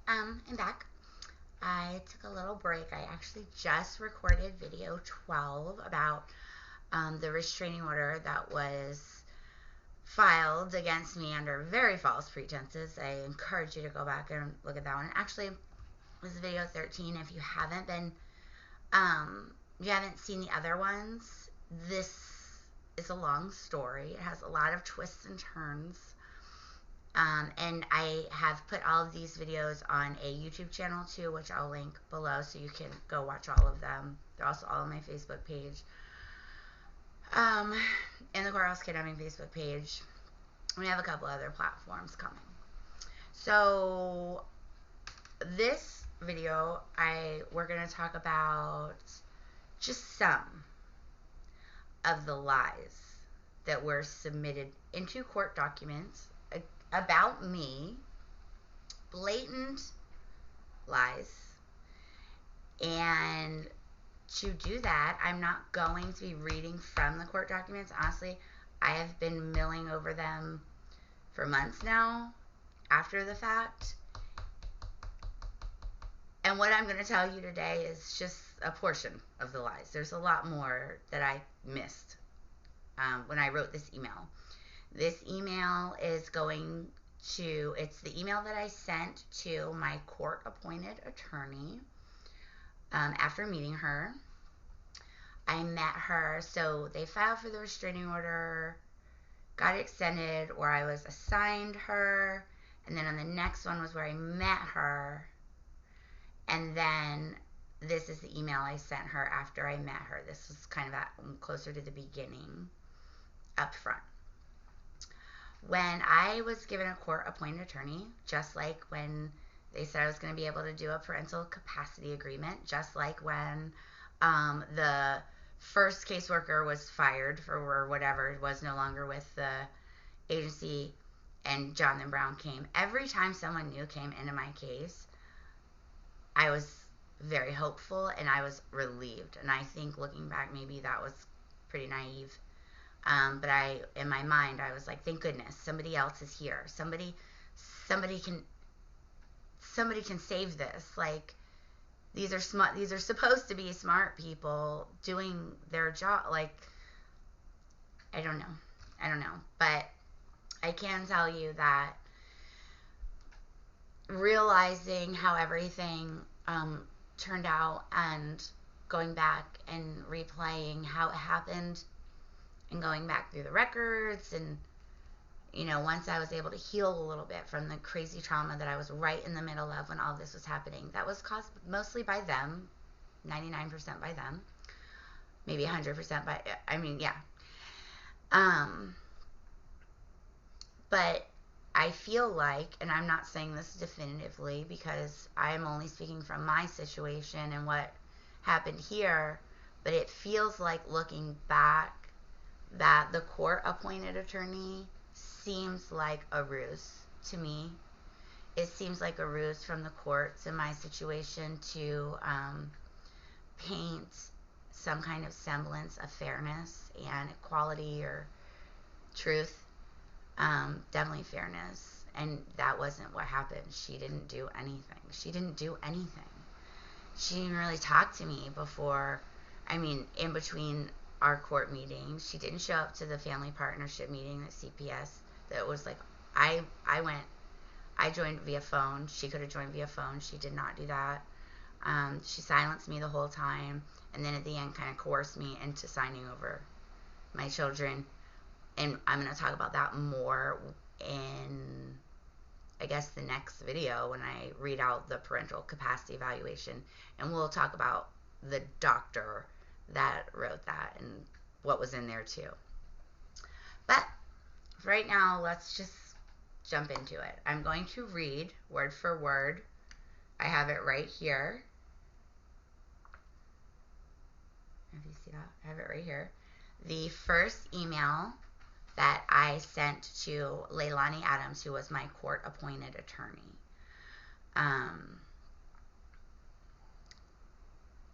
I'm back. I took a little break. I actually just recorded video 12 about the restraining order that was filed against me under very false pretenses. I encourage you to go back and look at that one. Actually, this is video 13. If you haven't seen the other ones, this is a long story. It has a lot of twists and turns. And I have put all of these videos on a YouTube channel too, which I'll link below so you can go watch all of them. They're also all on my Facebook page. And the Courthouse Kidnapping Facebook page. We have a couple other platforms coming. So this video, we're going to talk about just some of the lies that were submitted into court documents about me, blatant lies. And to do that, I'm not going to be reading from the court documents. Honestly, I have been milling over them for months now after the fact. And what I'm going to tell you today is just a portion of the lies. There's a lot more that I missed when I wrote this email. This email is it's the email that I sent to my court-appointed attorney after meeting her. I met her, so they filed for the restraining order, got it extended, where I was assigned her, and then on the next one was where I met her, and then this is the email I sent her after I met her. This was kind of closer to the beginning, up front. When I was given a court-appointed attorney, just like when they said I was going to be able to do a parental capacity agreement, just like when the first caseworker was fired for whatever, was no longer with the agency, and Jonathan Brown came. Every time someone new came into my case, I was very hopeful and I was relieved. And I think looking back, maybe that was pretty naive. But in my mind, I was like, thank goodness, somebody else is here. Somebody can save this. Like, these are smart. These are supposed to be smart people doing their job. Like, I don't know. But I can tell you that realizing how everything turned out and going back and replaying how it happened and going back through the records, and once I was able to heal a little bit from the crazy trauma that I was right in the middle of when all this was happening, that was caused mostly by them, 99% by them, maybe 100% by, yeah. But I feel like, and I'm not saying this definitively because I'm only speaking from my situation and what happened here, but it feels like, looking back, that the court-appointed attorney seems like a ruse to me. It seems like a ruse from the courts in my situation to paint some kind of semblance of fairness and equality or truth. Definitely fairness. And that wasn't what happened. She didn't do anything. She didn't really talk to me before, in between our court meetings. She didn't show up to the family partnership meeting at CPS. That was like, I joined via phone. She could have joined via phone. She did not do that. She silenced me the whole time, and then at the end kind of coerced me into signing over my children. And I'm going to talk about that more in, I guess, the next video when I read out the parental capacity evaluation. And we'll talk about the doctor that wrote that and what was in there too. But right now, let's just jump into it. I'm going to read word for word. I have it right here. If you see that, I have it right here. The first email that I sent to Leilani Adams, who was my court-appointed attorney.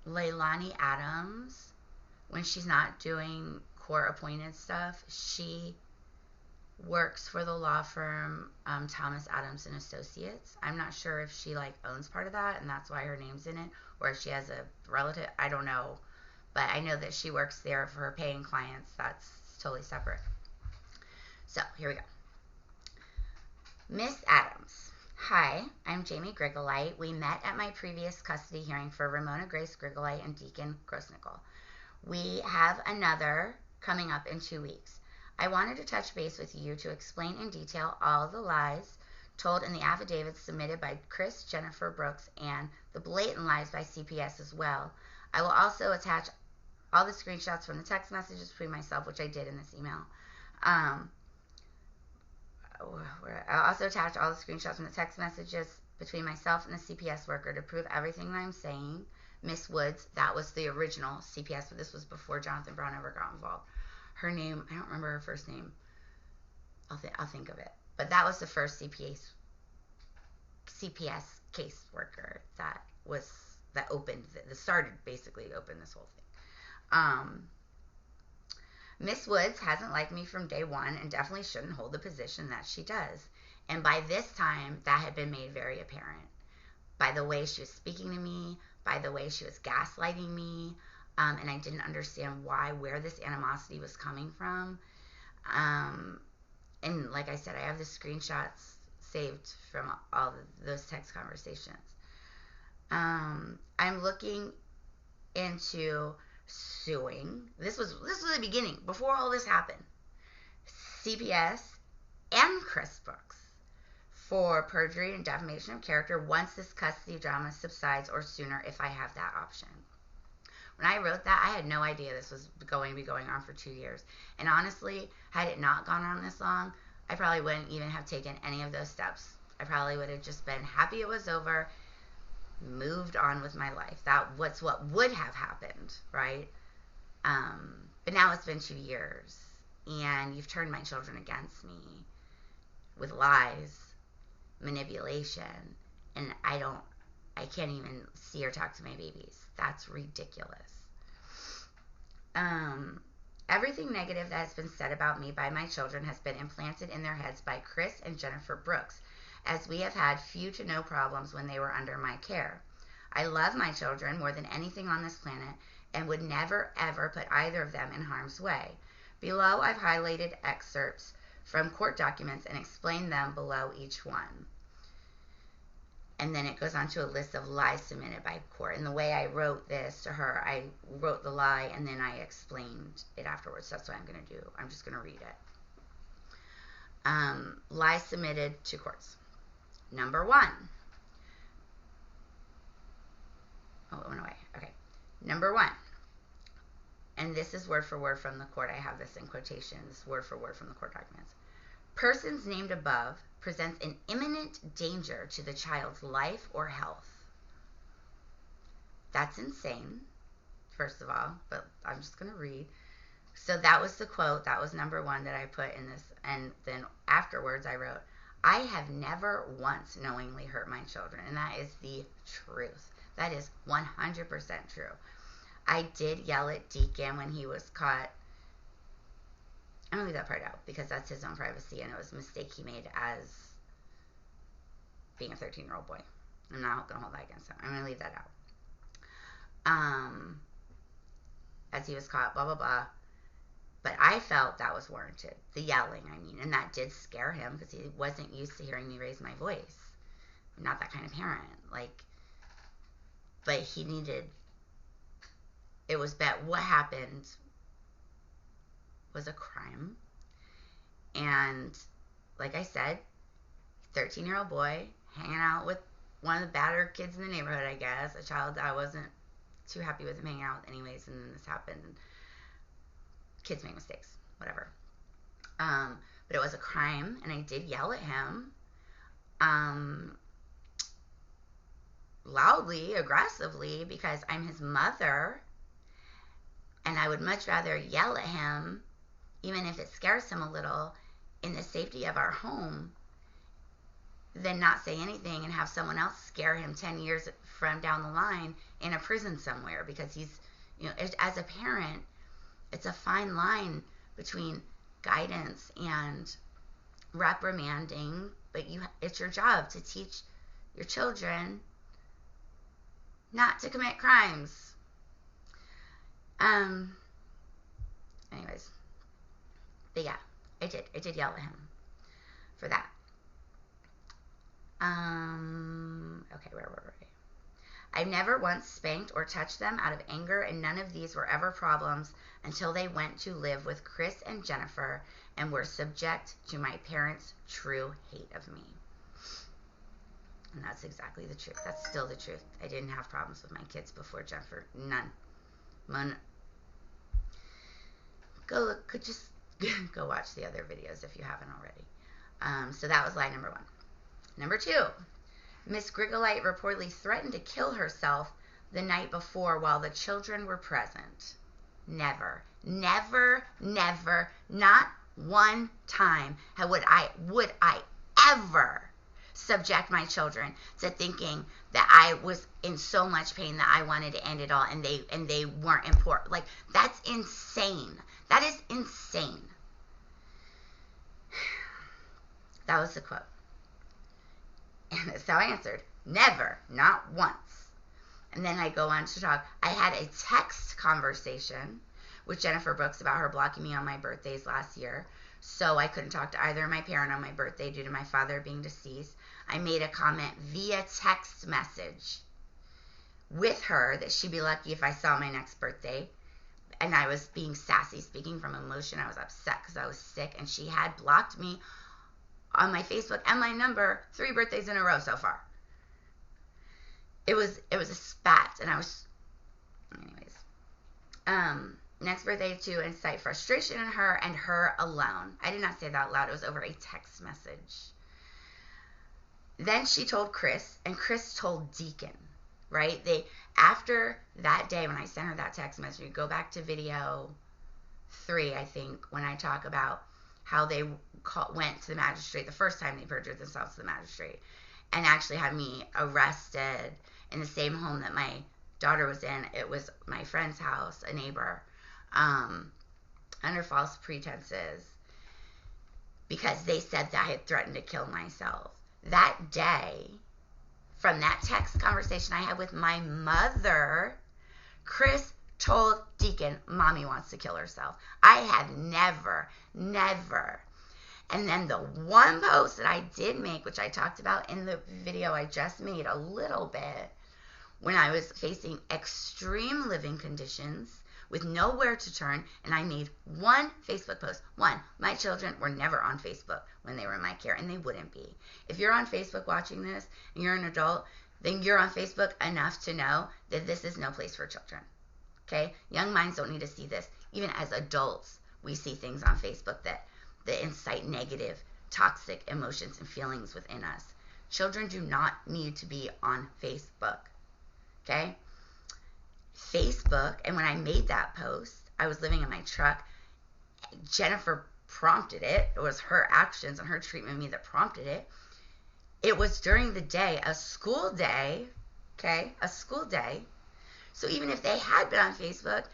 Leilani Adams, when she's not doing court-appointed stuff, she works for the law firm Thomas Adams and Associates. I'm not sure if she like owns part of that and that's why her name's in it, or if she has a relative. I don't know, but I know that she works there for her paying clients. That's totally separate. So here we go. Miss Adams. Hi, I'm Jamie Grigolite. We met at my previous custody hearing for Ramona Grace Grigolite and Deacon Grossnickel. We have another coming up in 2 weeks. I wanted to touch base with you to explain in detail all the lies told in the affidavits submitted by Chris, Jennifer Brooks, and the blatant lies by CPS as well. I will also attach all the screenshots from the text messages between myself, which I did in this email. I'll also attach all the screenshots from the text messages between myself and the CPS worker to prove everything that I'm saying. Miss Woods, that was the original CPS, but this was before Jonathan Brown ever got involved. Her name, I don't remember her first name. I'll think of it. But that was the first CPS caseworker that opened, that started basically opened this whole thing. Miss Woods hasn't liked me from day one and definitely shouldn't hold the position that she does. And by this time, that had been made very apparent. By the way she was speaking to me, by the way she was gaslighting me, and I didn't understand where this animosity was coming from. And like I said, I have the screenshots saved from all those text conversations. I'm looking into suing. This was the beginning, before all this happened. CPS and Chris Brooks for perjury and defamation of character once this custody drama subsides, or sooner if I have that option. When I wrote that, I had no idea this was going to be going on for 2 years. And honestly, had it not gone on this long, I probably wouldn't even have taken any of those steps. I probably would have just been happy it was over, moved on with my life. That's what would have happened, right? But now it's been 2 years, and you've turned my children against me with lies, manipulation, and I can't even see or talk to my babies. That's ridiculous. Everything negative that has been said about me by my children has been implanted in their heads by Chris and Jennifer Brooks, as we have had few to no problems when they were under my care. I love my children more than anything on this planet and would never ever put either of them in harm's way. Below, I've highlighted excerpts from court documents and explained them below each one. And then it goes on to a list of lies submitted by court. And the way I wrote this to her, I wrote the lie and then I explained it afterwards. That's what I'm going to do. I'm just going to read it. Lies submitted to courts. Number 1. Oh, it went away. Okay. Number 1. And this is word for word from the court. I have this in quotations, word for word from the court documents. Persons named above presents an imminent danger to the child's life or health. That's insane, first of all, but I'm just going to read. So that was the quote. That was number 1 that I put in this. And then afterwards I wrote, I have never once knowingly hurt my children. And that is the truth. That is 100% true. I did yell at Deacon when he was caught. I'm going to leave that part out because that's his own privacy and it was a mistake he made as being a 13-year-old boy. I'm not going to hold that against him. I'm going to leave that out. As he was caught, blah, blah, blah. But I felt that was warranted. The yelling, I mean. And that did scare him because he wasn't used to hearing me raise my voice. I'm not that kind of parent. But he needed... It was that what happened was a crime. And like I said, 13-year-old boy hanging out with one of the badder kids in the neighborhood, I guess. A child that I wasn't too happy with him hanging out with anyways. And then this happened. Kids make mistakes. Whatever. But it was a crime. And I did yell at him. Loudly, aggressively, because I'm his mother. And I would much rather yell at him, even if it scares him a little, in the safety of our home, than not say anything and have someone else scare him 10 years from down the line in a prison somewhere. Because he's, as a parent, it's a fine line between guidance and reprimanding, but it's your job to teach your children not to commit crimes. Anyways, but yeah, I did yell at him for that. Okay, where were we? I've never once spanked or touched them out of anger, and none of these were ever problems until they went to live with Chris and Jennifer and were subject to my parents' true hate of me. And that's exactly the truth. That's still the truth. I didn't have problems with my kids before Jennifer. None. Just go watch the other videos if you haven't already. So that was lie number 1. Number 2, Miss Grigolite reportedly threatened to kill herself the night before while the children were present. Never, not one time would I ever subject my children to thinking that I was in so much pain that I wanted to end it all, and they weren't important. Like, that's insane. That is insane. That was the quote. And that's how I answered. Never, not once. And then I go on to talk. I had a text conversation with Jennifer Brooks about her blocking me on my birthdays last year. So I couldn't talk to either of my parents on my birthday due to my father being deceased. I made a comment via text message with her that she'd be lucky if I saw my next birthday. And I was being sassy, speaking from emotion. I was upset because I was sick, and she had blocked me on my Facebook and my number 3 birthdays in a row so far. It was a spat, and I was, anyways. Next birthday to incite frustration in her and her alone. I did not say that out loud. It was over a text message. Then she told Chris, and Chris told Deacon, right? After that day when I sent her that text message, you go back to video 3, I think, when I talk about how they went to the magistrate the first time they perjured themselves to the magistrate and actually had me arrested in the same home that my daughter was in. It was my friend's house, a neighbor, under false pretenses because they said that I had threatened to kill myself. That day, from that text conversation I had with my mother, Chris told Deacon, Mommy wants to kill herself. I had never. And then the one post that I did make, which I talked about in the video I just made a little bit, when I was facing extreme living conditions with nowhere to turn, and I made one Facebook post. One, my children were never on Facebook when they were in my care, and they wouldn't be. If you're on Facebook watching this and you're an adult, then you're on Facebook enough to know that this is no place for children. Okay? Young minds don't need to see this. Even as adults, we see things on Facebook that incite negative, toxic emotions and feelings within us. Children do not need to be on Facebook. Okay? Facebook, and when I made that post, I was living in my truck. Jennifer prompted it. It was her actions and her treatment of me that prompted it. It was during the day, a school day, okay? A school day. So even if they had been on Facebook,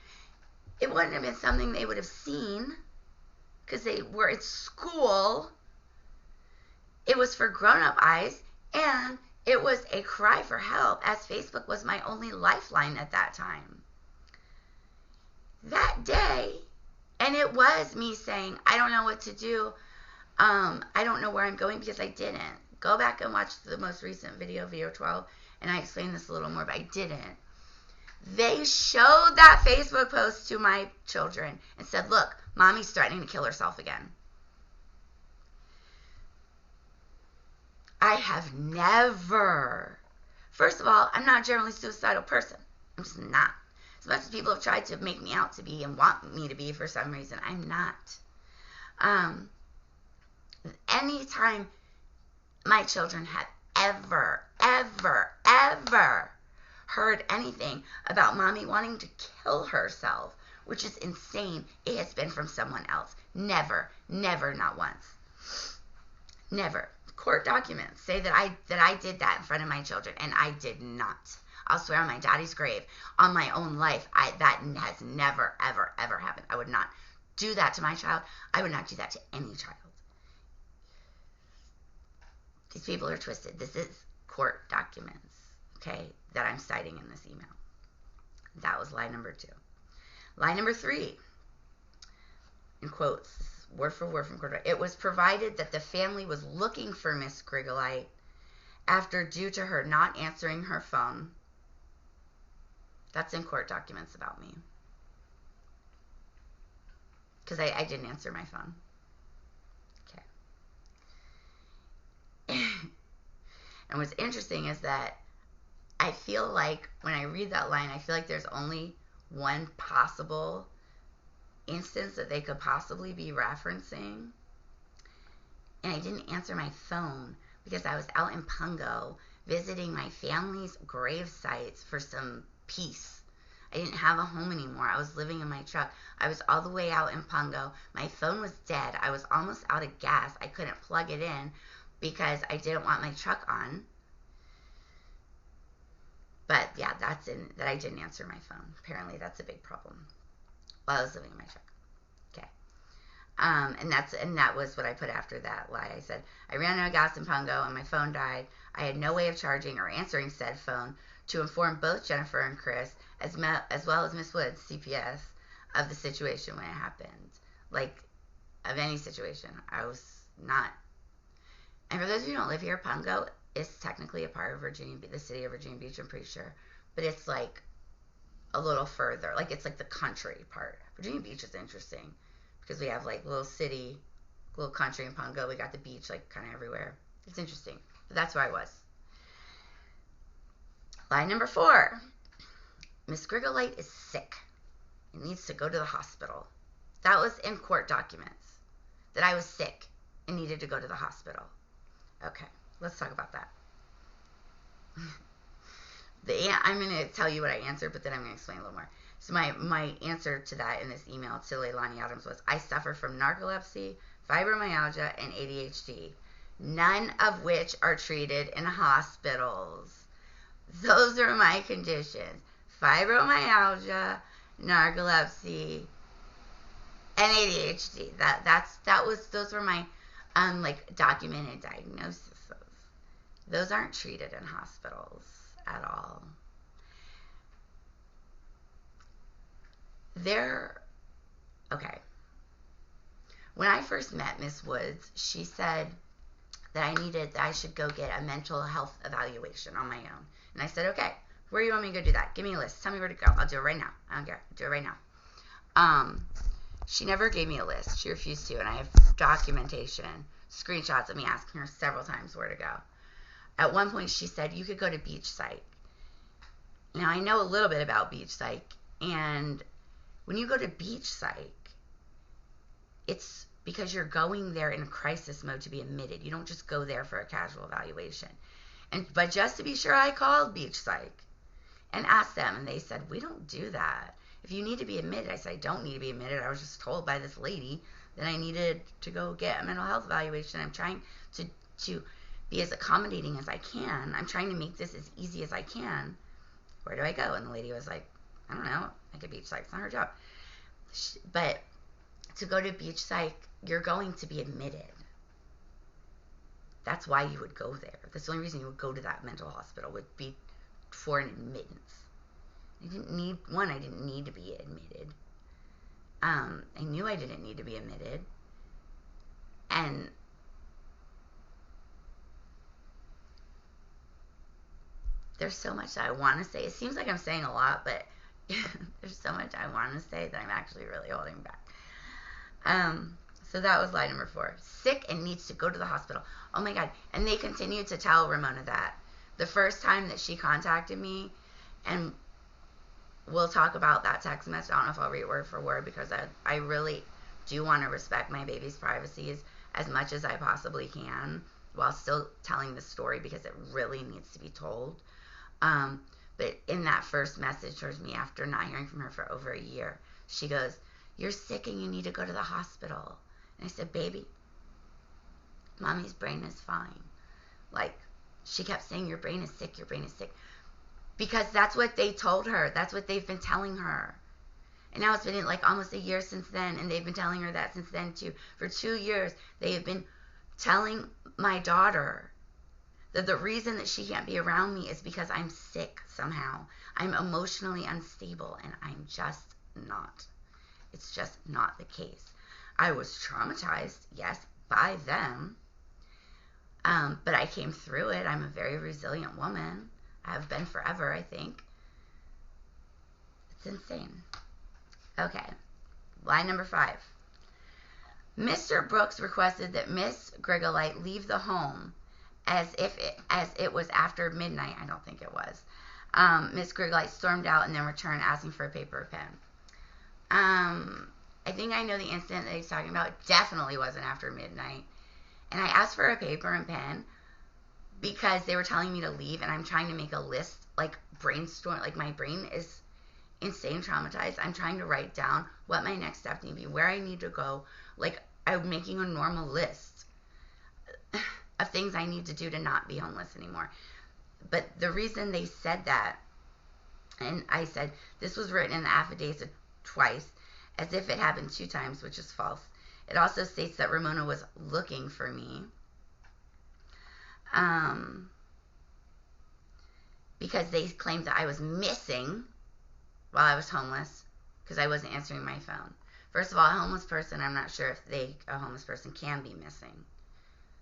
it wouldn't have been something they would have seen because they were at school. It was for grown-up eyes, and it was a cry for help, as Facebook was my only lifeline at that time. That day, and it was me saying, I don't know what to do. I don't know where I'm going because I didn't. Go back and watch the most recent video 12, and I explained this a little more, but I didn't. They showed that Facebook post to my children and said, look, Mommy's threatening to kill herself again. I have never. First of all, I'm not a generally suicidal person. I'm just not. As much as people have tried to make me out to be and want me to be for some reason, I'm not. Anytime my children have ever heard anything about Mommy wanting to kill herself, which is insane, it has been from someone else. Never, not once. Never. Court documents say that I did that in front of my children, and I did not. I'll swear on my daddy's grave, on my own life, that has never, ever happened. I would not do that to my child. I would not do that to any child. These people are twisted. This is court documents, okay, that I'm citing in this email. That was lie number 2. Lie number 3, in quotes, word for word from court. It was provided that the family was looking for Miss Grigolite after due to her not answering her phone. That's in court documents about me. Because I didn't answer my phone. Okay. And what's interesting is that I feel like when I read that line, I feel like there's only one possible instance that they could possibly be referencing. And I didn't answer my phone because I was out in Pungo visiting my family's grave sites for some peace. I didn't have a home anymore. I was living in my truck. I was all the way out in Pungo. My phone was dead. I was almost out of gas. I couldn't plug it in because I didn't want my truck on. But yeah, that I didn't answer my phone. Apparently that's a big problem while I was living in my truck. Okay. And that was what I put after that lie. I said, I ran out of gas in Pungo and my phone died. I had no way of charging or answering said phone to inform both Jennifer and Chris, as well as Miss Woods, CPS, of the situation when it happened. Like, of any situation. I was not. And for those of you who don't live here, Pungo is technically a part of Virginia, the city of Virginia Beach, I'm pretty sure. But it's like a little further. Like, it's like the country part. Virginia Beach is interesting because we have like little city, little country in Pungo. We got the beach like kind of everywhere. It's interesting. But that's where I was. Lie number 4. Miss Grigolite is sick and needs to go to the hospital. That was in court documents, that I was sick and needed to go to the hospital. Okay, let's talk about that. I'm going to tell you what I answered, but then I'm going to explain a little more. So my answer to that in this email to Leilani Adams was, I suffer from narcolepsy, fibromyalgia, and ADHD, none of which are treated in hospitals. Those are my conditions. Fibromyalgia, narcolepsy, and ADHD. Those were my documented diagnoses. Those aren't treated in hospitals at all. Okay. When I first met Miss Woods, she said that I should go get a mental health evaluation on my own. And I said, okay, where do you want me to go do that? Give me a list. Tell me where to go. I'll do it right now. I don't care. I'll do it right now. She never gave me a list. She refused to. And I have documentation, screenshots of me asking her several times where to go. At one point, she said, you could go to Beach Psych. Now, I know a little bit about Beach Psych. And when you go to Beach Psych, it's because you're going there in a crisis mode to be admitted. You don't just go there for a casual evaluation. But just to be sure, I called Beach Psych and asked them, and they said, we don't do that. If you need to be admitted, I said, I don't need to be admitted. I was just told by this lady that I needed to go get a mental health evaluation. I'm trying to be as accommodating as I can. I'm trying to make this as easy as I can. Where do I go? And the lady was like, I don't know. I could Beach Psych. It's not her job. But to go to Beach Psych, you're going to be admitted. That's why you would go there. That's the only reason you would go to that mental hospital, would be for an admittance. I didn't need to be admitted. I knew I didn't need to be admitted. And there's so much that I want to say. It seems like I'm saying a lot, but there's so much I want to say that I'm actually really holding back. So that was lie number 4. Sick and needs to go to the hospital. Oh my God. And they continued to tell Ramona that. The first time that she contacted me, and we'll talk about that text message. I don't know if I'll read word for word because I really do want to respect my baby's privacy as much as I possibly can while still telling the story because it really needs to be told. But in that first message towards me after not hearing from her for over a year, she goes, you're sick and you need to go to the hospital. And I said, baby, mommy's brain is fine. Like, she kept saying, your brain is sick, your brain is sick. Because that's what they told her. That's what they've been telling her. And now it's been like almost a year since then, and they've been telling her that since then too. For 2 years, they have been telling my daughter that the reason that she can't be around me is because I'm sick somehow. I'm emotionally unstable, and I'm just not. It's just not the case. I was traumatized, yes, by them, but I came through it. I'm a very resilient woman. I have been forever, I think. It's insane. Okay, lie number 5. Mr. Brooks requested that Miss Grigolite leave the home as it was after midnight. I don't think it was. Miss Grigolite stormed out and then returned asking for a paper or pen. I think I know the incident that he's talking about. It definitely wasn't after midnight. And I asked for a paper and pen because they were telling me to leave, and I'm trying to make a list, like brainstorm. Like, my brain is insane traumatized. I'm trying to write down what my next step need to be, where I need to go. Like, I'm making a normal list of things I need to do to not be homeless anymore. But the reason they said that, and I said, this was written in the affidavit twice, as if it happened 2 times, which is false. It also states that Ramona was looking for me. Because they claimed that I was missing while I was homeless because I wasn't answering my phone. First of all, a homeless person, I'm not sure if a homeless person can be missing,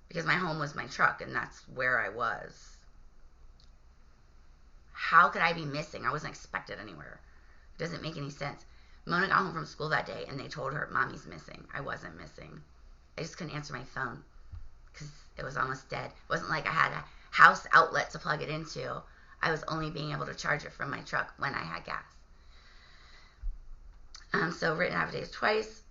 because my home was my truck and that's where I was. How could I be missing? I wasn't expected anywhere. It doesn't make any sense. Mona got home from school that day and they told her, Mommy's missing. I wasn't missing. I just couldn't answer my phone because it was almost dead. It wasn't like I had a house outlet to plug it into. I was only being able to charge it from my truck when I had gas. So written affidavit twice,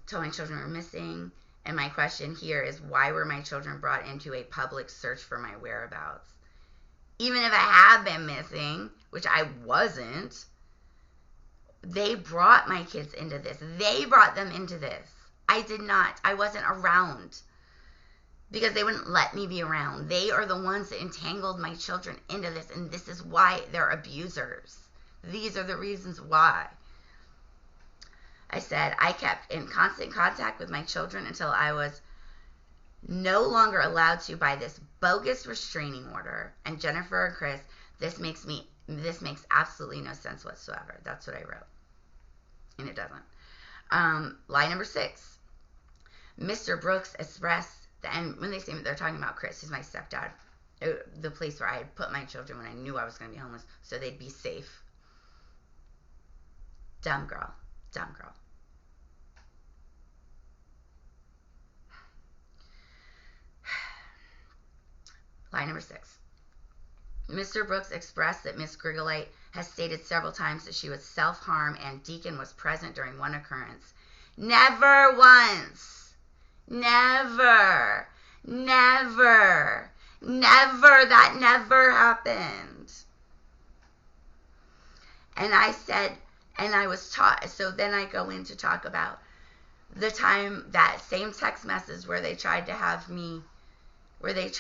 told my children were missing, and my question here is, why were my children brought into a public search for my whereabouts? Even if I have been missing, which I wasn't, they brought my kids into this. They brought them into this. I did not. I wasn't around because they wouldn't let me be around. They are the ones that entangled my children into this, and this is why they're abusers. These are the reasons why. I said I kept in constant contact with my children until I was no longer allowed to by this bogus restraining order. And Jennifer and Chris, this makes absolutely no sense whatsoever. That's what I wrote. And it doesn't. Lie number 6. Mr. Brooks expressed, and when they say they're talking about Chris, who's my stepdad, the place where I had put my children when I knew I was going to be homeless, so they'd be safe. Dumb girl. Dumb girl. Lie number 6. Mr. Brooks expressed that Miss Grigolite has stated several times that she would self-harm and Deacon was present during one occurrence. Never once. Never. Never. Never. That never happened. And I said, and I was taught, so then I go in to talk about the time, that same text message where they tried to have me, they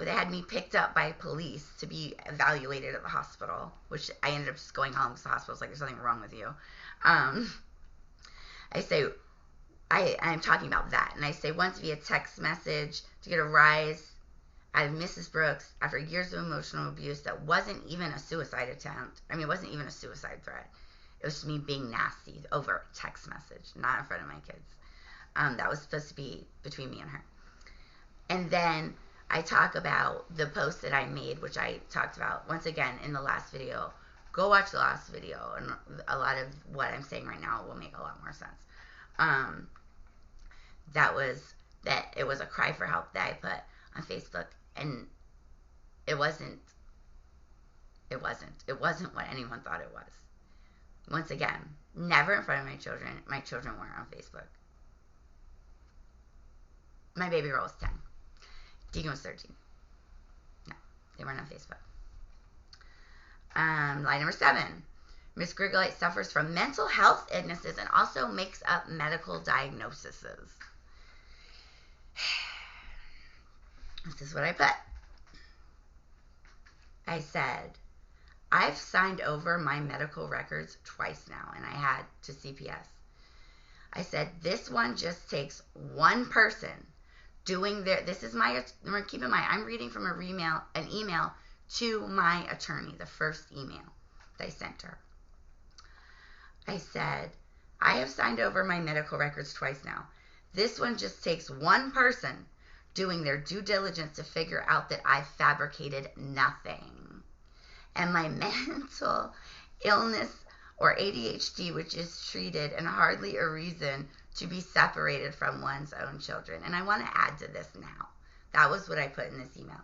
had me picked up by police to be evaluated at the hospital, which I ended up just going home because the hospital's like, there's something wrong with you. I say, I'm talking about that, and I say, once via text message to get a rise out of Mrs. Brooks after years of emotional abuse that wasn't even a suicide attempt. I mean, it wasn't even a suicide threat. It was just me being nasty over text message, not in front of my kids. That was supposed to be between me and her. And then I talk about the post that I made, which I talked about once again in the last video. Go watch the last video, and a lot of what I'm saying right now will make a lot more sense. That it was a cry for help that I put on Facebook, and it wasn't what anyone thought it was. Once again, never in front of my children. My children weren't on Facebook. My baby girl was 10. Deacon was 13. No, they weren't on Facebook. Lie number 7. Miss Grigolite suffers from mental health illnesses and also makes up medical diagnoses. This is what I put. I said, I've signed over my medical records twice now, and I had to CPS. I said, this one just takes one person this is my, keep in mind, I'm reading from an email to my attorney, the first email that I sent her. I said, I have signed over my medical records twice now. This one just takes one person doing their due diligence to figure out that I've fabricated nothing. And my mental illness or ADHD, which is treated and hardly a reason to be separated from one's own children. And I want to add to this now. That was what I put in this email.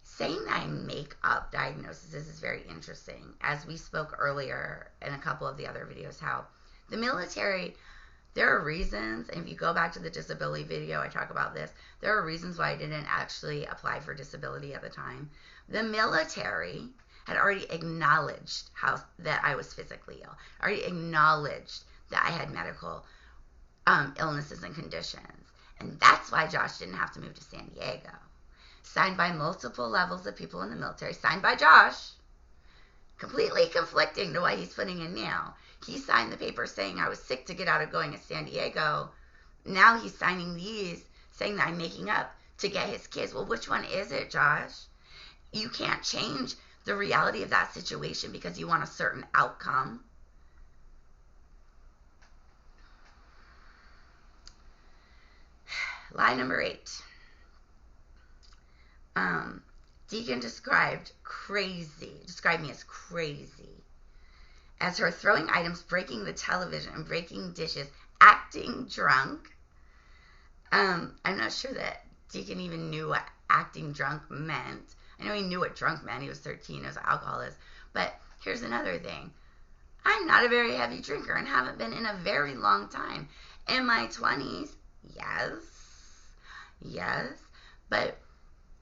Saying that I make up diagnoses is very interesting. As we spoke earlier in a couple of the other videos, how the military, there are reasons, and if you go back to the disability video, I talk about this, there are reasons why I didn't actually apply for disability at the time. The military had already acknowledged that I was physically ill, already acknowledged that I had medical illnesses and conditions. And that's why Josh didn't have to move to San Diego. Signed by multiple levels of people in the military, signed by Josh, completely conflicting to what he's putting in now. He signed the paper saying I was sick to get out of going to San Diego. Now he's signing these saying that I'm making up to get his kids. Well, which one is it, Josh? You can't change the reality of that situation because you want a certain outcome. Lie number 8. Deacon described me as crazy, as her throwing items, breaking the television, breaking dishes, acting drunk. I'm not sure that Deacon even knew what acting drunk meant. I know he knew what drunk meant. He was 13, he was alcoholic. But here's another thing. I'm not a very heavy drinker and haven't been in a very long time. In my 20s, yes. But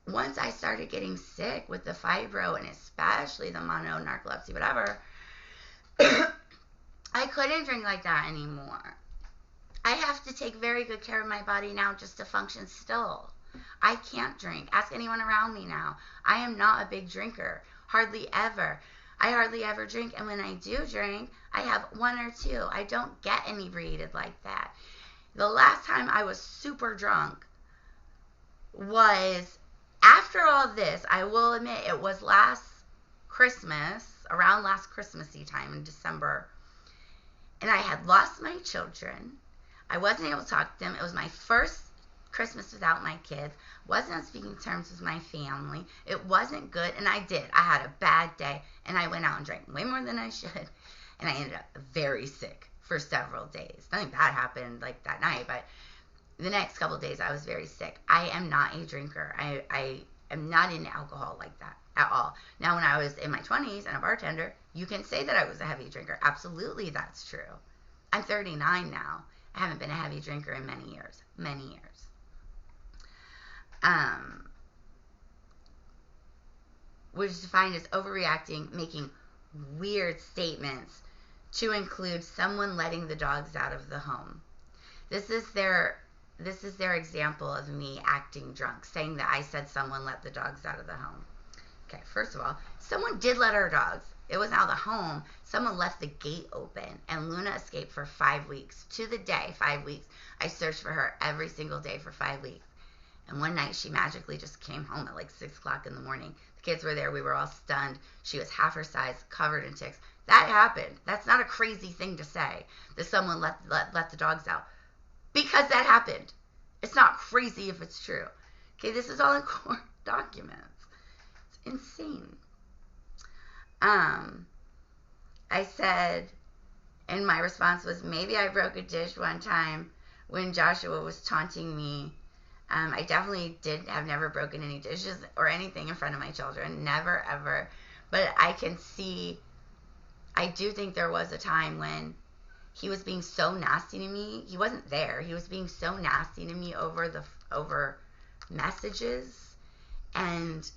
once I started getting sick with the fibro and especially the mono, narcolepsy, whatever, I couldn't drink like that anymore. I have to take very good care of my body now just to function still. I can't drink. Ask anyone around me now. I am not a big drinker. Hardly ever. I hardly ever drink. And when I do drink, I have 1 or 2. I don't get inebriated like that. The last time I was super drunk was after all this. I will admit it was last Christmas, around last Christmassy time in December. And I had lost my children. I wasn't able to talk to them. It was my first Christmas without my kids. Wasn't on speaking terms with my family. It wasn't good, and I had a bad day, and I went out and drank way more than I should, and I ended up very sick for several days. Nothing bad happened like that night, but the next couple of days I was very sick. I am not a drinker. I am not into alcohol like that at all. Now, when I was in my 20s and a bartender, you can say that I was a heavy drinker. Absolutely, that's true. I'm 39 now. I haven't been a heavy drinker in many years. Which is defined as overreacting, making weird statements to include someone letting the dogs out of the home. This is their example of me acting drunk, saying that I said someone let the dogs out of the home. Okay, first of all, someone did let our dogs. It was out of the home. Someone left the gate open, and Luna escaped for 5 weeks. To the day, 5 weeks. I searched for her every single day for 5 weeks. And one night, she magically just came home at like 6 o'clock in the morning. The kids were there. We were all stunned. She was half her size, covered in ticks. That happened. That's not a crazy thing to say, that someone let the dogs out. Because that happened. It's not crazy if it's true. Okay, this is all in court documents. It's insane. I said, and my response was, maybe I broke a dish one time when Joshua was taunting me. I definitely have never broken any dishes or anything in front of my children. Never, ever. But I do think there was a time when he was being so nasty to me. He wasn't there. He was being so nasty to me over messages. And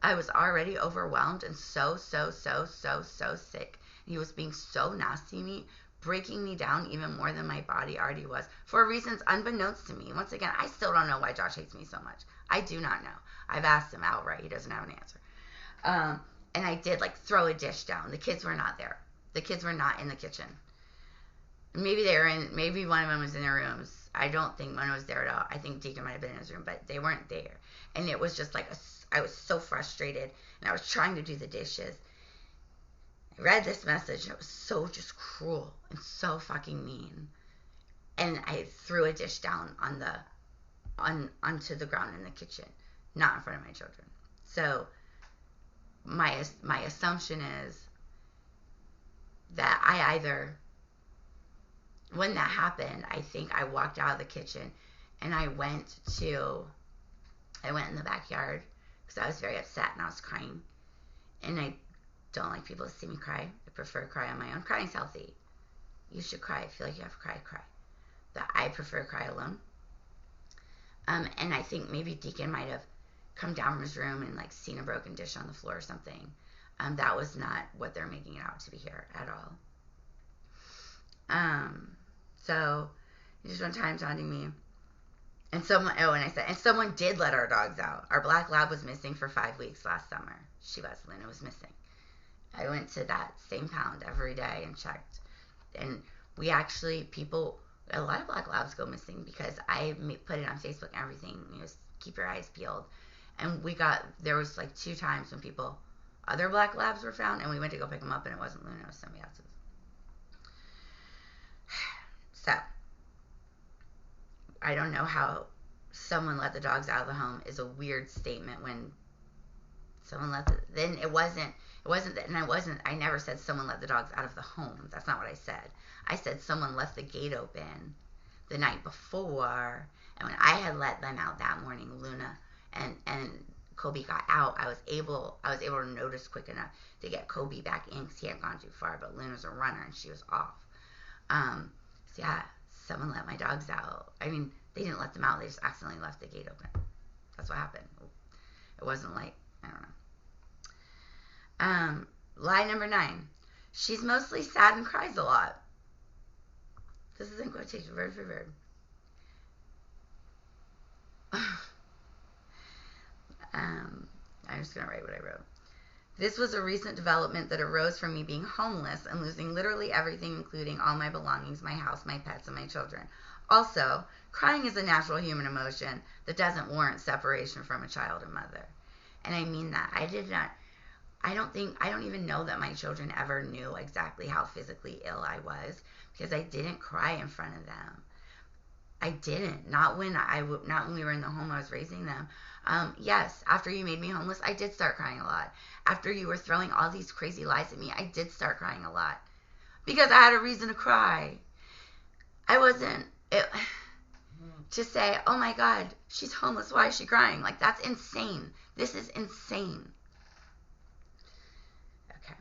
I was already overwhelmed and so sick. He was being so nasty to me, breaking me down even more than my body already was, for reasons unbeknownst to me. Once again, I still don't know why Josh hates me so much. I do not know. I've asked him outright. He doesn't have an answer. And I did throw a dish down. The kids were not there. The kids were not in the kitchen. Maybe one of them was in their rooms. I don't think Mona was there at all. I think Deacon might have been in his room, but they weren't there. And it was just like, I was so frustrated, and I was trying to do the dishes. I read this message, and it was so just cruel and so fucking mean. And I threw a dish down onto the ground in the kitchen, not in front of my children. So my assumption is that I either, when that happened, I think I walked out of the kitchen and I went in the backyard because I was very upset and I was crying. And I don't like people to see me cry. I prefer to cry on my own. Crying's healthy. You should cry. I feel like you have to cry, cry. But I prefer to cry alone. And I think maybe Deacon might have come down from his room and like seen a broken dish on the floor or something. That was not what they're making it out to be here at all. So just one time taunting me. And someone did let our dogs out. Our black lab was missing for 5 weeks last summer. Luna was missing. I went to that same pound every day and checked. And we actually, a lot of black labs go missing because I put it on Facebook and everything. Keep your eyes peeled. And there was like 2 times when other black labs were found, and we went to go pick them up, and it wasn't Luna, it was somebody else's. So, I don't know how someone let the dogs out of the home is a weird statement when someone I never said someone let the dogs out of the home. That's not what I said. I said someone left the gate open the night before, and when I had let them out that morning, Luna and Kobe got out, I was able to notice quick enough to get Kobe back in because he hadn't gone too far, but Luna's a runner and she was off. So yeah, someone let my dogs out. I mean, they didn't let them out, they just accidentally left the gate open. That's what happened. It wasn't like, I don't know. Lie number 9. She's mostly sad and cries a lot. This is in quotation, word for word. I'm just going to write what I wrote. This was a recent development that arose from me being homeless and losing literally everything, including all my belongings, my house, my pets, and my children. Also, crying is a natural human emotion that doesn't warrant separation from a child and mother. And I mean that. I don't even know that my children ever knew exactly how physically ill I was because I didn't cry in front of them. I didn't. Not when we were in the home I was raising them. Yes, after you made me homeless, I did start crying a lot. After you were throwing all these crazy lies at me, I did start crying a lot. Because I had a reason to cry. To say, oh my God, she's homeless, why is she crying? Like, that's insane. This is insane. Okay.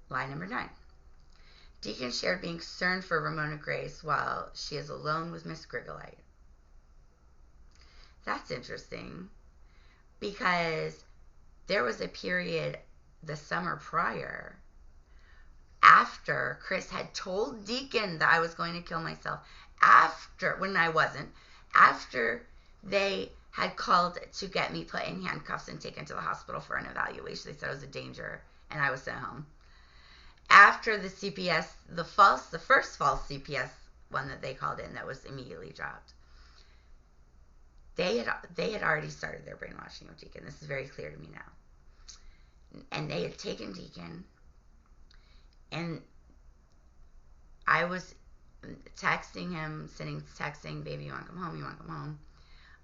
Lie number 9. Deacon shared being concerned for Ramona Grace while she is alone with Miss Grigolite. That's interesting because there was a period the summer prior after Chris had told Deacon that I was going to kill myself, when I wasn't, after they had called to get me put in handcuffs and taken to the hospital for an evaluation. They said I was a danger and I was sent home. After the CPS, the first false CPS one that they called in that was immediately dropped, they had already started their brainwashing of Deacon. This is very clear to me now. And they had taken Deacon, and I was texting him, texting, baby, you want to come home? You want to come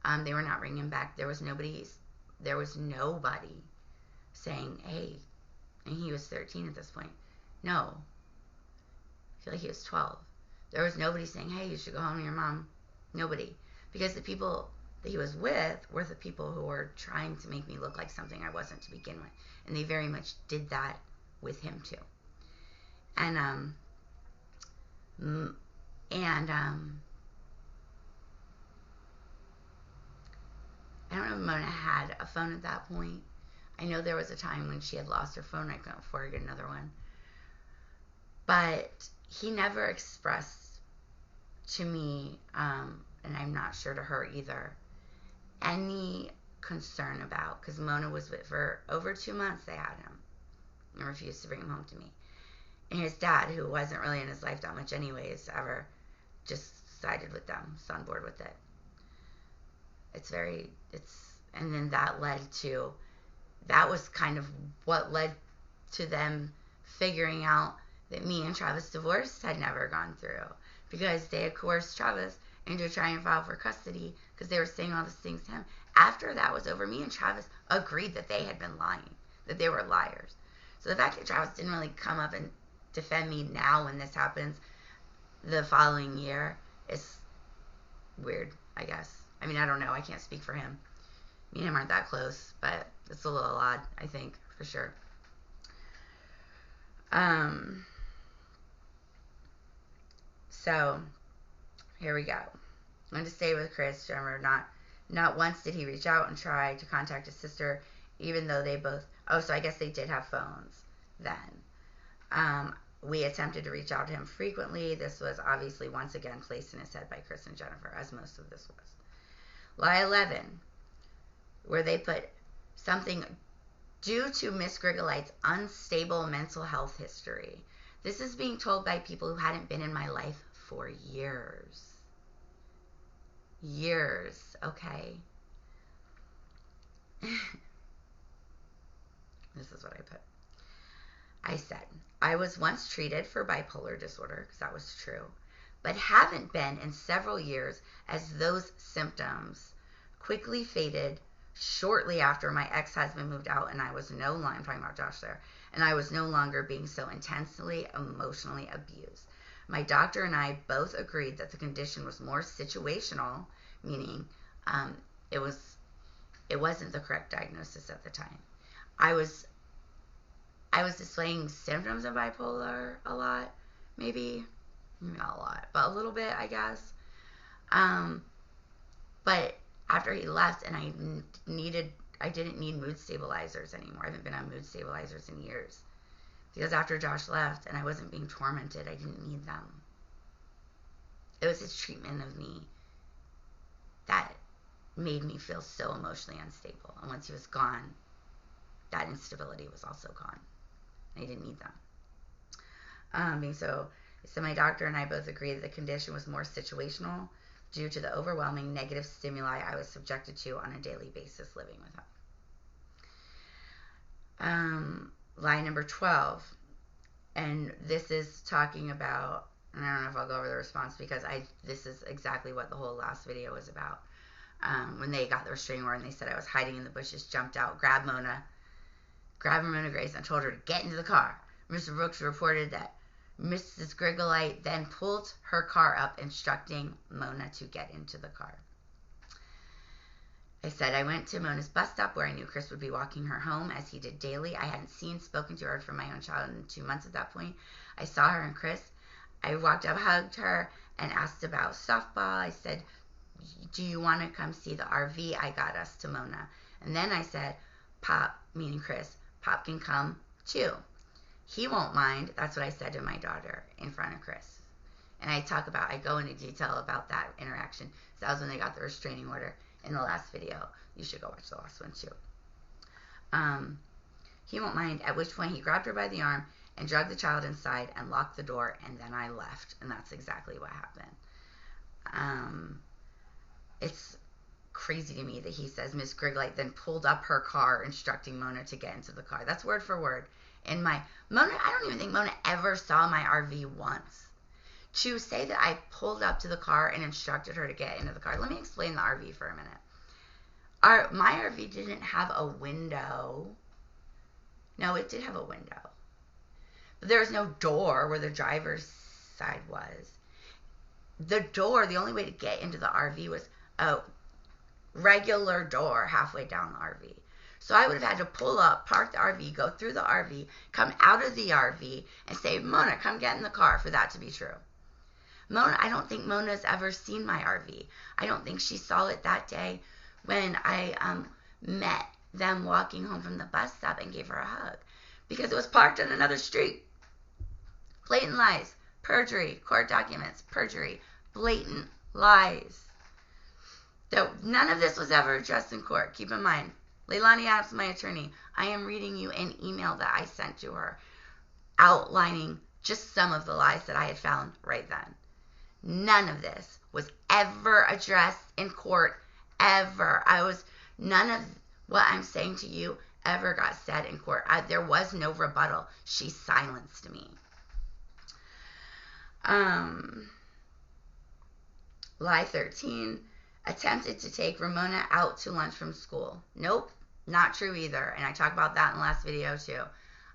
home? They were not ringing back. There was nobody saying, hey, and he was 13 at this point. No. I feel like he was 12. There was nobody saying, hey, you should go home to your mom. Nobody. Because the people that he was with were the people who were trying to make me look like something I wasn't to begin with. And they very much did that with him too. And I don't know if Mona had a phone at that point. I know there was a time when she had lost her phone. I couldn't afford to get another one. But he never expressed to me, and I'm not sure to her either, any concern about, because Mona was with for over 2 months they had him and refused to bring him home to me. And his dad, who wasn't really in his life that much anyways, ever just sided with them, was on board with it. And then that was kind of what led to them figuring out that me and Travis' divorce had never gone through, because they had coerced Travis into trying to file for custody because they were saying all these things to him. After that was over, me and Travis agreed that they had been lying, that they were liars. So the fact that Travis didn't really come up and defend me now when this happens the following year is weird, I guess. I mean, I don't know. I can't speak for him. Me and him aren't that close, but it's a little odd, I think, for sure. So here we go. I'm going to stay with Chris. Remember, not once did he reach out and try to contact his sister, even though they both. Oh, so I guess they did have phones then. We attempted to reach out to him frequently. This was obviously once again placed in his head by Chris and Jennifer, as most of this was. Lie 11, where they put something due to Miss Grigolite's unstable mental health history. This is being told by people who hadn't been in my life for years. Years, okay? This is what I put. I said, I was once treated for bipolar disorder, because that was true, but haven't been in several years, as those symptoms quickly faded shortly after my ex-husband moved out, and I was no longer, I'm talking about Josh there, and I was no longer being so intensely emotionally abused. My doctor and I both agreed that the condition was more situational, meaning it wasn't the correct diagnosis at the time. I was displaying symptoms of bipolar a lot, maybe not a lot, but a little bit, I guess. But after he left, and I didn't need mood stabilizers anymore. I haven't been on mood stabilizers in years, because after Josh left and I wasn't being tormented, I didn't need them. It was his treatment of me that made me feel so emotionally unstable. And once he was gone, that instability was also gone. I didn't need them. So my doctor and I both agreed that the condition was more situational due to the overwhelming negative stimuli I was subjected to on a daily basis living with him. Lie number 12. And this is talking about, and I don't know if I'll go over the response, because this is exactly what the whole last video was about. When they got the restraining order and they said I was hiding in the bushes, jumped out, grabbed Mona Grace, and told her to get into the car. Mr. Brooks reported that Mrs. Grigolite then pulled her car up, instructing Mona to get into the car. I said I went to Mona's bus stop, where I knew Chris would be walking her home, as he did daily. I hadn't spoken to her from my own child in 2 months at that point. I saw her and Chris. I walked up, hugged her, and asked about softball. I said, do you want to come see the RV I got us to Mona? And then I said, Pop, meaning Chris, Pop can come too. He won't mind. That's what I said to my daughter in front of Chris. And I go into detail about that interaction. So that was when they got the restraining order in the last video. You should go watch the last one too. He won't mind, at which point he grabbed her by the arm and dragged the child inside and locked the door, and then I left. And that's exactly what happened. It's crazy to me that he says Miss Grigolite then pulled up her car, instructing Mona to get into the car. That's word for word. I don't even think Mona ever saw my RV once. To say that I pulled up to the car and instructed her to get into the car. Let me explain the RV for a minute. My RV didn't have a window. No, it did have a window. But there was no door where the driver's side was. The door, the only way to get into the RV was a regular door halfway down the RV. So I would have had to pull up, park the RV, go through the RV, come out of the RV, and say, Mona, come get in the car, for that to be true. I don't think Mona's ever seen my RV. I don't think she saw it that day when I met them walking home from the bus stop and gave her a hug, because it was parked on another street. Blatant lies, perjury, court documents, perjury, blatant lies. None of this was ever addressed in court. Keep in mind, Leilani Adams, my attorney, I am reading you an email that I sent to her outlining Just some of the lies that I had found right then. None of this was ever addressed in court, ever. None of what I'm saying to you ever got said in court. There was no rebuttal. She silenced me. Lie 13, attempted to take Ramona out to lunch from school. Nope, not true either. And I talked about that in the last video too.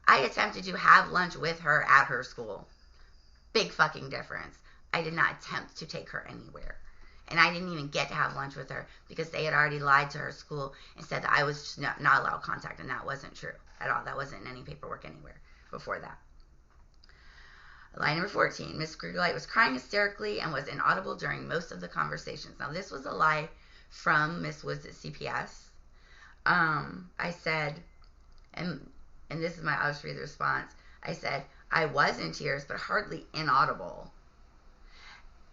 I attempted to have lunch with her at her school. Big fucking difference. I did not attempt to take her anywhere. And I didn't even get to have lunch with her because they had already lied to her school and said that I was just not allowed contact, and that wasn't true at all. That wasn't in any paperwork anywhere before that. Lie number 14, Miss Grigolite was crying hysterically and was inaudible during most of the conversations. Now, this was a lie from Miss Woods at CPS. I said, and this is my, I'll just read the response. I said, I was in tears, but hardly inaudible,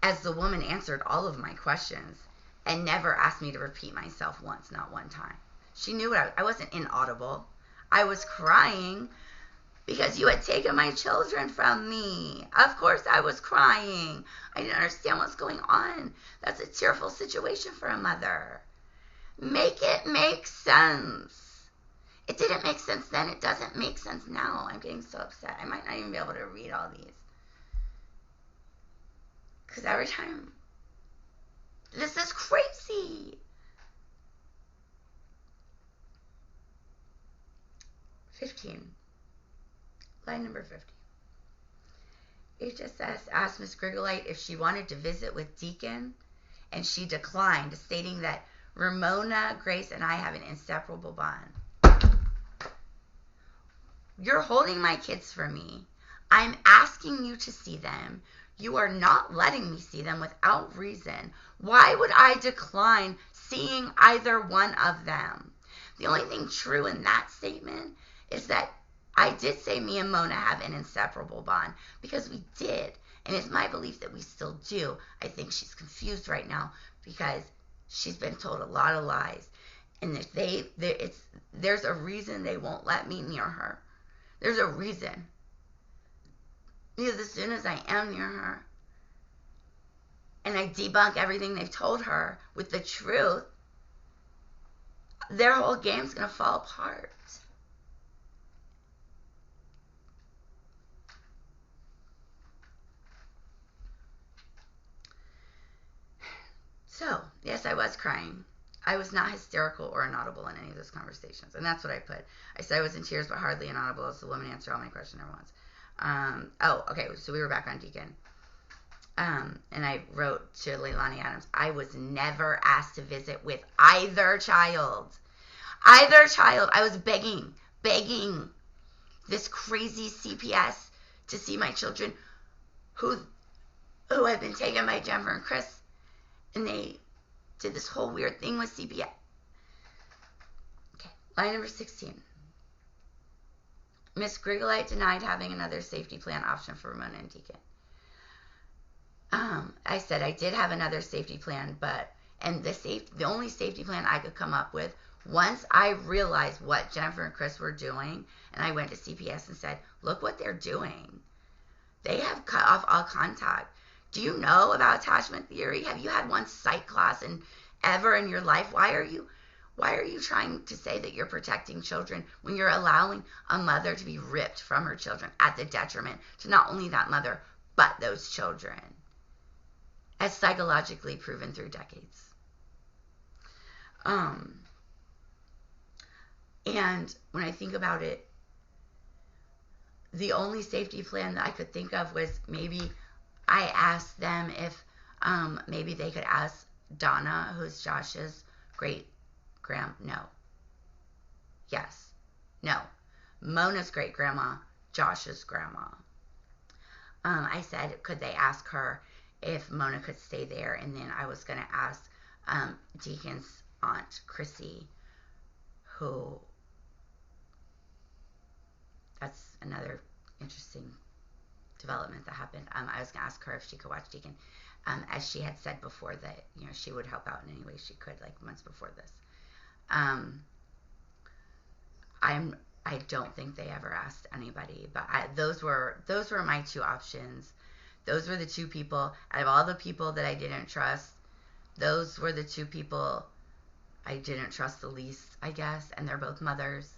as the woman answered all of my questions and never asked me to repeat myself once, not one time. She knew I wasn't inaudible. I was crying because you had taken my children from me. Of course I was crying. I didn't understand what's going on. That's a tearful situation for a mother. Make it make sense. It didn't make sense then. It doesn't make sense now. I'm getting so upset. I might not even be able to read all these. Because every time, this is crazy. 15. Line number 50. HSS asked Miss Grigolite if she wanted to visit with Deacon, and she declined, stating that Ramona, Grace, and I have an inseparable bond. You're holding my kids for me. I'm asking you to see them. You are not letting me see them without reason. Why would I decline seeing either one of them? The only thing true in that statement is that I did say me and Mona have an inseparable bond, because we did. And it's my belief that we still do. I think she's confused right now because she's been told a lot of lies. And if there's a reason they won't let me near her. There's a reason. Because as soon as I am near her and I debunk everything they've told her with the truth, their whole game's going to fall apart. So, yes, I was crying. I was not hysterical or inaudible in any of those conversations. And that's what I put. I said I was in tears but hardly inaudible as the woman answered all my questions at once. Okay, so we were back on Deacon. And I wrote to Leilani Adams, I was never asked to visit with either child. Either child. I was begging this crazy CPS to see my children who had been taken by Jennifer and Chris. And they did this whole weird thing with CPS. Okay, line number 16. Miss Grigolite denied having another safety plan option for Ramona and Deacon. I said I did have another safety plan, and the only safety plan I could come up with, once I realized what Jennifer and Chris were doing, and I went to CPS and said, look what they're doing. They have cut off all contact. Do you know about attachment theory? Have you had one psych class ever in your life? Why are you trying to say that you're protecting children when you're allowing a mother to be ripped from her children at the detriment to not only that mother, but those children? As psychologically proven through decades. And when I think about it, the only safety plan that I could think of was maybe I asked them if maybe they could ask Donna, who's Josh's Mona's great grandma, Josh's grandma. I said, could they ask her if Mona could stay there? And then I was going to ask Deacon's aunt, Chrissy, who, that's another interesting development that happened. I was going to ask her if she could watch Deacon, as she had said before that, she would help out in any way she could, like months before this. I'm I don't think they ever asked anybody, but those were my two options. Those were the two people out of all the people that I didn't trust. Those were the two people I didn't trust the least, I guess, and they're both mothers.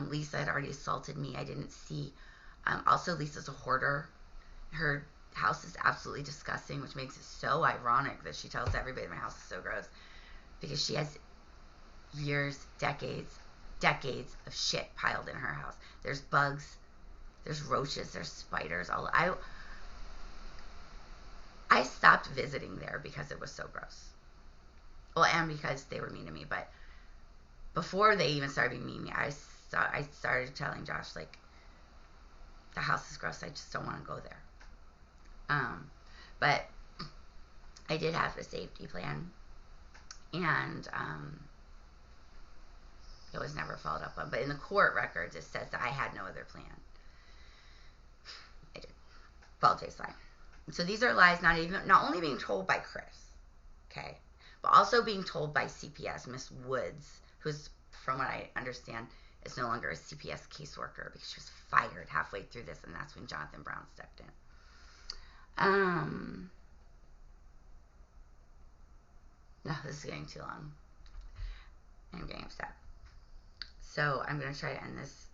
Lisa had already assaulted me. I didn't see. Also, Lisa's a hoarder. Her house is absolutely disgusting, which makes it so ironic that she tells everybody my house is so gross, because she has years, decades of shit piled in her house. There's bugs, there's roaches, there's spiders. I stopped visiting there because it was so gross. Well, and because they were mean to me. But before they even started being mean to me, I started telling Josh, like, the house is gross. I just don't want to go there. But I did have a safety plan, and it was never followed up on. But in the court records, it says that I had no other plan. I did. Bald-faced lie. So these are lies not only being told by Chris, okay, but also being told by CPS, Miss Woods, who's, from what I understand, is no longer a CPS caseworker because she was fired halfway through this, and that's when Jonathan Brown stepped in. No, this is getting too long. I'm getting upset. So I'm going to try to end this.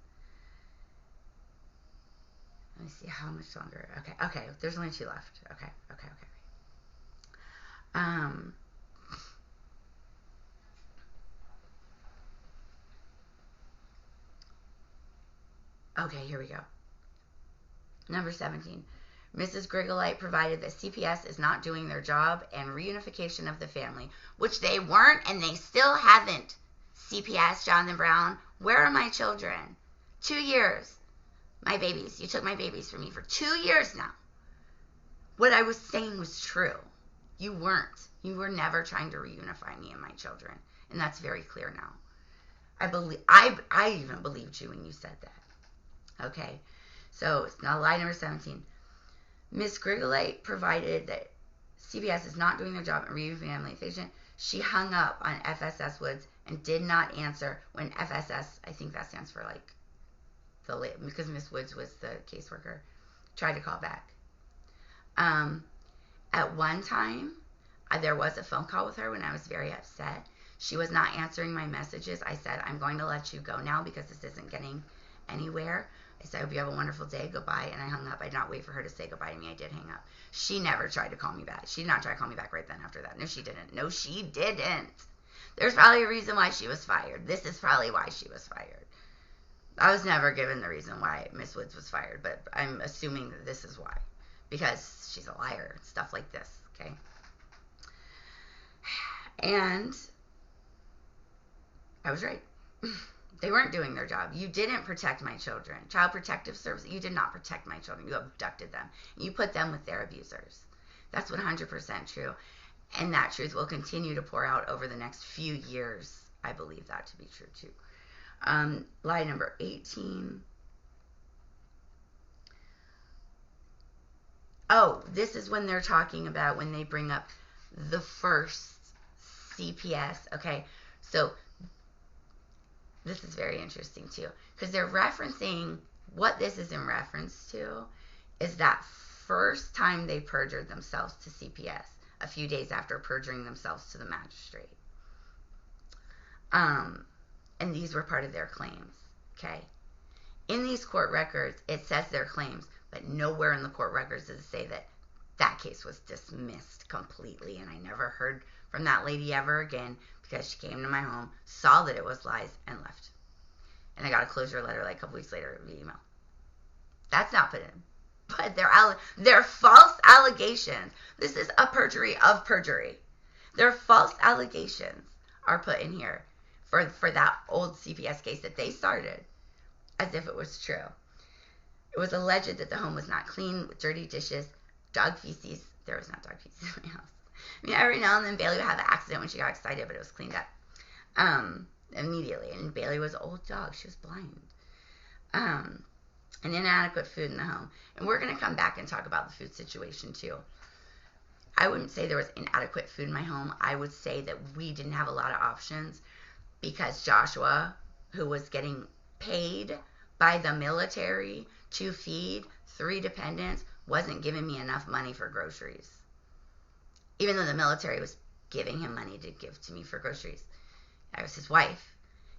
Let me see how much longer. Okay. There's only 2 left. Okay. Okay, here we go. Number 17. Mrs. Grigolite provided that CPS is not doing their job and reunification of the family, which they weren't and they still haven't. CPS, Jonathan Brown, where are my children? 2 years. My babies. You took my babies from me for 2 years now. What I was saying was true. You weren't. You were never trying to reunify me and my children. And that's very clear now. I even believed you when you said that. Okay. So now lie number 17. Ms. Grigolite provided that CPS is not doing their job in reunifying family. She hung up on FSS Woods and did not answer when FSS, I think that stands for like because Miss Woods was the caseworker, tried to call back. At one time, there was a phone call with her when I was very upset. She was not answering my messages. I said, I'm going to let you go now because this isn't getting anywhere. I said, I hope you have a wonderful day. Goodbye. And I hung up. I did not wait for her to say goodbye to me. I did hang up. She never tried to call me back. She did not try to call me back right then after that. No, she didn't. There's probably a reason why she was fired. This is probably why she was fired. I was never given the reason why Miss Woods was fired, but I'm assuming that this is why. Because she's a liar. Stuff like this, okay? And I was right. They weren't doing their job. You didn't protect my children. Child Protective Service, you did not protect my children. You abducted them. You put them with their abusers. That's 100% true. And that truth will continue to pour out over the next few years. I believe that to be true, too. Lie number 18. Oh, this is when they're talking about when they bring up the first CPS. Okay, so this is very interesting, too, because they're referencing what this is in reference to is that first time they perjured themselves to CPS a few days after perjuring themselves to the magistrate. And these were part of their claims, okay? In these court records, it says their claims, but nowhere in the court records does it say that that case was dismissed completely, and I never heard from that lady ever again because she came to my home, saw that it was lies, and left. And I got a closure letter like a couple weeks later via email. That's not put in. But they're false allegations. This is a perjury of perjury. Their false allegations are put in here for that old CPS case that they started as if it was true. It was alleged that the home was not clean with dirty dishes, dog feces. There was not dog feces in my house. I mean, every now and then Bailey would have an accident when she got excited, but it was cleaned up immediately. And Bailey was an old dog. She was blind. And inadequate food in the home. And we're going to come back and talk about the food situation, too. I wouldn't say there was inadequate food in my home. I would say that we didn't have a lot of options because Joshua, who was getting paid by the military to feed 3 dependents wasn't giving me enough money for groceries. Even though the military was giving him money to give to me for groceries. I was his wife.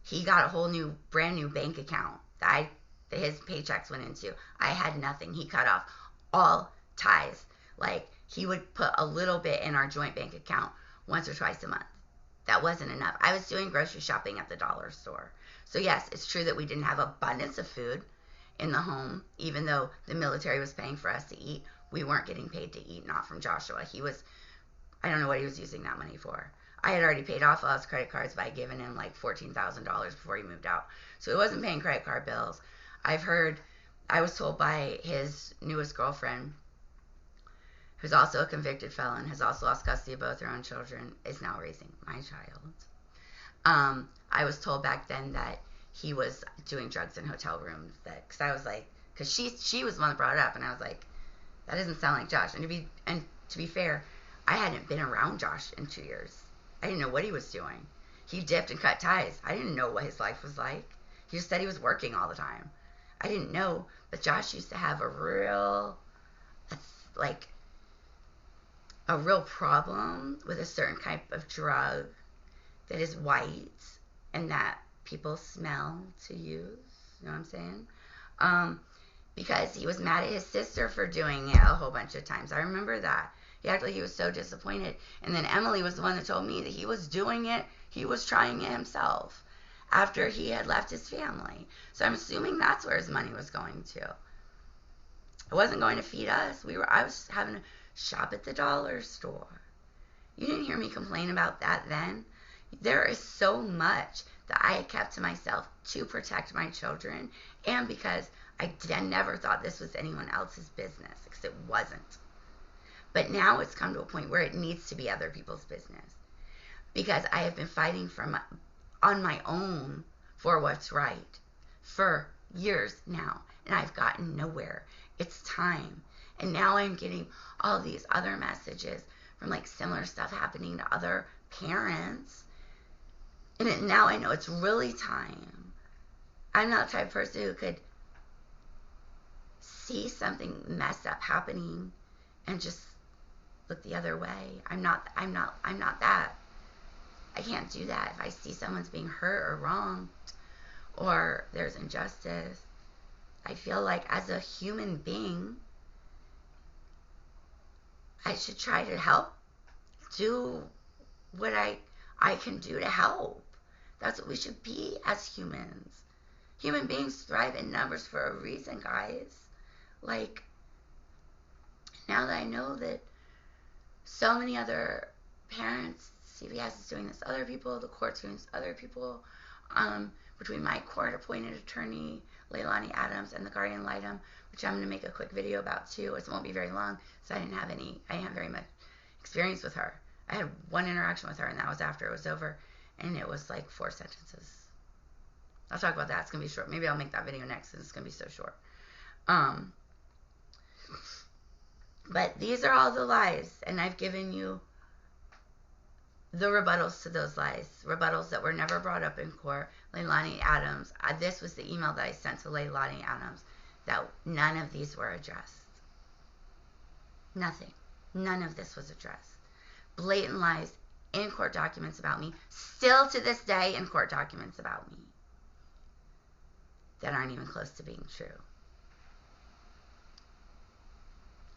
He got a brand new bank account that his paychecks went into. I had nothing. He cut off all ties. Like, he would put a little bit in our joint bank account once or twice a month. That wasn't enough. I was doing grocery shopping at the dollar store. So yes, it's true that we didn't have abundance of food in the home. Even though the military was paying for us to eat, we weren't getting paid to eat, not from Joshua. I don't know what he was using that money for. I had already paid off all his credit cards by giving him like $14,000 before he moved out. So he wasn't paying credit card bills. I was told by his newest girlfriend, who's also a convicted felon, has also lost custody of both her own children, is now raising my child. I was told back then that he was doing drugs in hotel rooms. Because she was the one that brought it up, and I was like, that doesn't sound like Josh. And to be fair, I hadn't been around Josh in 2 years. I didn't know what he was doing. He dipped and cut ties. I didn't know what his life was like. He just said he was working all the time. I didn't know, but Josh used to have a real problem with a certain type of drug that is white and that people smell to use. You know what I'm saying? Because he was mad at his sister for doing it a whole bunch of times. I remember that. He acted like he was so disappointed. And then Emily was the one that told me that he was doing it. He was trying it himself after he had left his family. So I'm assuming that's where his money was going to. It wasn't going to feed us. I was having to shop at the dollar store. You didn't hear me complain about that then. There is so much that I had kept to myself to protect my children, and because I never thought this was anyone else's business, because it wasn't. But now it's come to a point where it needs to be other people's business, because I have been fighting on my own for what's right for years now, and I've gotten nowhere. It's time. And now I'm getting all these other messages from like similar stuff happening to other parents. And now I know it's really time. I'm not the type of person who could see something messed up happening and just look the other way. I'm not that. I can't do that. If I see someone's being hurt or wronged or there's injustice, I feel like as a human being, I should try to help, do what I can do to help. That's what we should be as humans. Human beings thrive in numbers for a reason, guys. Like, now that I know that so many other parents, CVS is doing this to other people, the court's doing this to other people, between my court-appointed attorney, Leilani Adams, and the guardian ad litem, which I'm going to make a quick video about too. It won't be very long, so I didn't have very much experience with her. I had one interaction with her, and that was after it was over, and it was like 4 sentences. I'll talk about that. It's going to be short. Maybe I'll make that video next, since it's going to be so short. But these are all the lies, and I've given you the rebuttals to those lies, rebuttals that were never brought up in court. Leilani Adams, this was the email that I sent to Leilani Adams, that none of these were addressed. Nothing. None of this was addressed. Blatant lies in court documents about me, still to this day in court documents about me, that aren't even close to being true.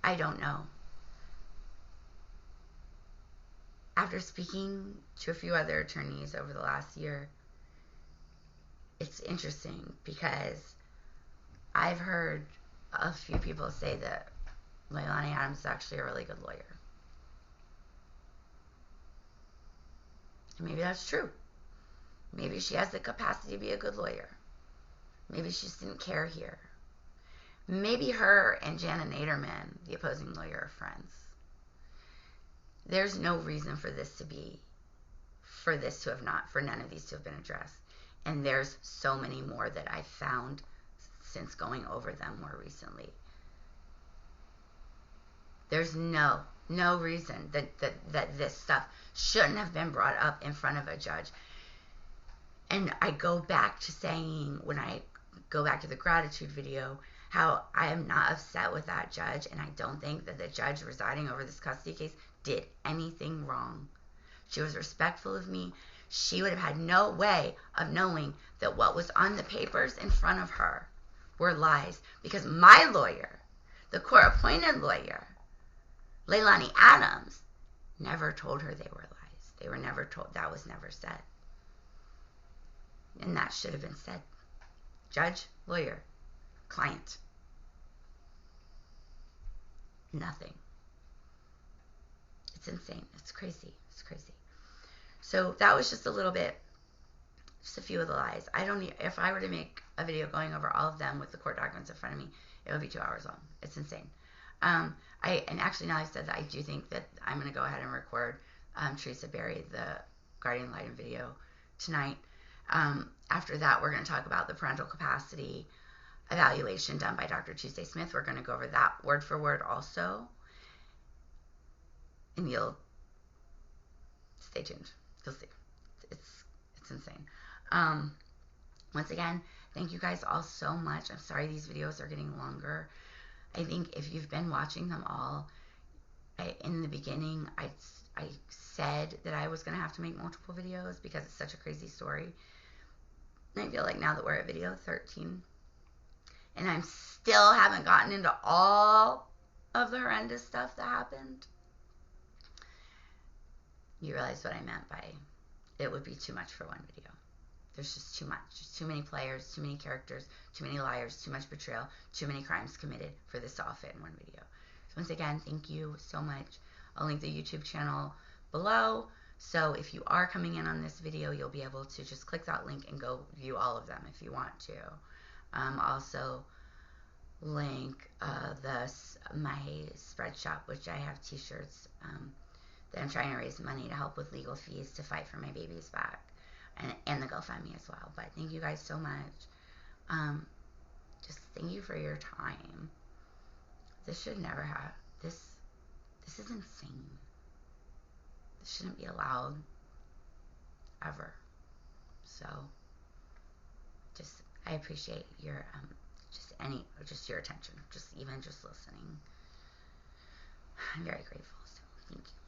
I don't know. After speaking to a few other attorneys over the last year, it's interesting because I've heard a few people say that Leilani Adams is actually a really good lawyer. And maybe that's true. Maybe she has the capacity to be a good lawyer. Maybe she just didn't care here. Maybe her and Jana Naderman, the opposing lawyer, are friends. There's no reason for none of these to have been addressed. And there's so many more that I've found since going over them more recently. There's no reason that this stuff shouldn't have been brought up in front of a judge. And I go back to saying, when I go back to the gratitude video, how I am not upset with that judge, and I don't think that the judge residing over this custody case did anything wrong. She was respectful of me. She would have had no way of knowing that what was on the papers in front of her were lies, because my lawyer, the court-appointed lawyer, Leilani Adams, never told her they were lies. They were never told. That was never said. And that should have been said. Judge, lawyer, client. Nothing. It's insane. It's crazy. It's crazy. So that was just a little bit, just a few of the lies. If I were to make a video going over all of them with the court documents in front of me, it would be 2 hours long. It's insane. And actually, now I've said that, I do think that I'm going to go ahead and record Teresa Berry, the guardian ad litem video, tonight. After that, we're going to talk about the parental capacity evaluation done by Dr. Tuesday Smith. We're going to go over that word for word also. And you'll stay tuned. You'll see. It's insane. Once again, thank you guys all so much. I'm sorry these videos are getting longer. I think if you've been watching them all, in the beginning, I said that I was going to have to make multiple videos because it's such a crazy story. And I feel like now that we're at video 13, and I still haven't gotten into all of the horrendous stuff that happened, you realize what I meant by it would be too much for one video. There's just too much. There's too many players, too many characters, too many liars, too much betrayal, too many crimes committed for this to all fit in one video. So once again, thank you so much. I'll link the YouTube channel below. So if you are coming in on this video, you'll be able to just click that link and go view all of them if you want to. Also link my spread shop, which I have t-shirts that I'm trying to raise money to help with legal fees to fight for my babies back, and the GoFundMe as well. But thank you guys so much. Just thank you for your time. This should never have, this is insane. This shouldn't be allowed ever. So I appreciate your just your attention, just even just listening. I'm very grateful. So thank you.